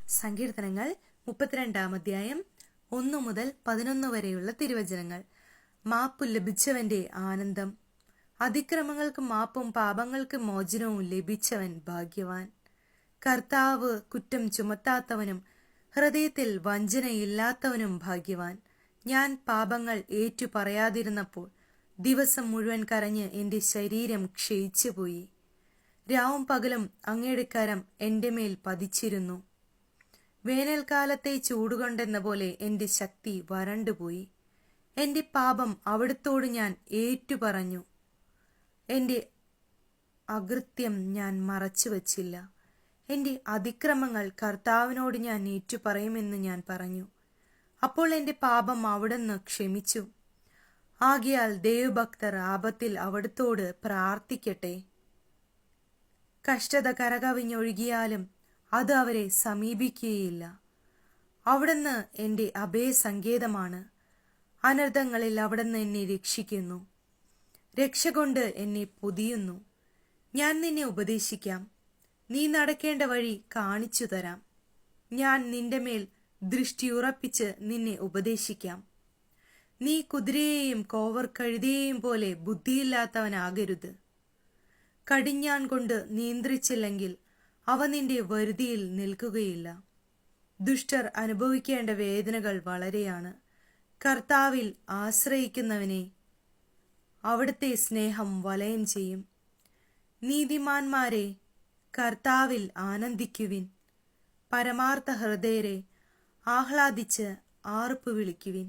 സങ്കീർത്തനങ്ങൾ 32 അധ്യായം 1 മുതൽ 11 വരെയുള്ള തിരുവചനങ്ങൾ. മാപ്പു ലഭിച്ചവന്റെ ആനന്ദം. അതിക്രമങ്ങൾക്ക് മാപ്പും പാപങ്ങൾക്ക് മോചനവും ലഭിച്ചവൻ ഭാഗ്യവാൻ. കർത്താവ് കുറ്റം ചുമത്താത്തവനും ഹൃദയത്തിൽ വഞ്ചനയില്ലാത്തവനും ഭാഗ്യവാൻ. ഞാൻ പാപങ്ങൾ ഏറ്റു പറയാതിരുന്നപ്പോൾ ദിവസം മുഴുവൻ കരഞ്ഞ് എന്റെ ശരീരം ക്ഷയിച്ചുപോയി. രാവും പകലും അങ്ങയുടെ കരം എന്റെ മേൽ പതിച്ചിരുന്നു. വേനൽക്കാലത്തെ ചൂടുകൊണ്ടെന്ന പോലെ എന്റെ ശക്തി വരണ്ടുപോയി. എന്റെ പാപം അവിടുത്തോട് ഞാൻ ഏറ്റുപറഞ്ഞു. എന്റെ അകൃത്യം ഞാൻ മറച്ചുവച്ചില്ല. എന്റെ അതിക്രമങ്ങൾ കർത്താവിനോട് ഞാൻ ഏറ്റുപറയുമെന്ന് ഞാൻ പറഞ്ഞു. അപ്പോൾ എന്റെ പാപം അവിടുന്ന് ക്ഷമിച്ചു. ആകയാൽ ദൈവഭക്തർ ആപത്തിൽ അവിടുത്തോട് പ്രാർത്ഥിക്കട്ടെ. കഷ്ടത കരകവിഞ്ഞൊഴുകിയാലും അത് അവരെ സമീപിക്കുകയില്ല. അവിടുന്ന് എന്റെ അഭയസങ്കേതമാണ്. അനർത്ഥങ്ങളിൽ അവിടുന്ന് എന്നെ രക്ഷിക്കുന്നു. രക്ഷ കൊണ്ട് എന്നെ പൊതിയുന്നു. ഞാൻ നിന്നെ ഉപദേശിക്കാം. നീ നടക്കേണ്ട വഴി കാണിച്ചു തരാം. ഞാൻ നിന്റെ മേൽ ദൃഷ്ടിയുറപ്പിച്ച് നിന്നെ ഉപദേശിക്കാം. നീ കുതിരയെയും കോവർ കഴുതയെയും പോലെ ബുദ്ധിയില്ലാത്തവനാകരുത്. കടിഞ്ഞാൺ കൊണ്ട് നിയന്ത്രിച്ചില്ലെങ്കിൽ അവ നിന്റെ വരുതിയിൽ നിൽക്കുകയില്ല. ദുഷ്ടർ അനുഭവിക്കേണ്ട വേദനകൾ വളരെയാണ്. കർത്താവിൽ ആശ്രയിക്കുന്നവനെ അവിടുത്തെ സ്നേഹം വലയം ചെയ്യും. നീതിമാന്മാരെ, കർത്താവിൽ ആനന്ദിക്കുവിൻ. പരമാർത്ഥ ഹൃദയരെ, ആഹ്ലാദിച്ച് ആർപ്പ് വിളിക്കുവിൻ.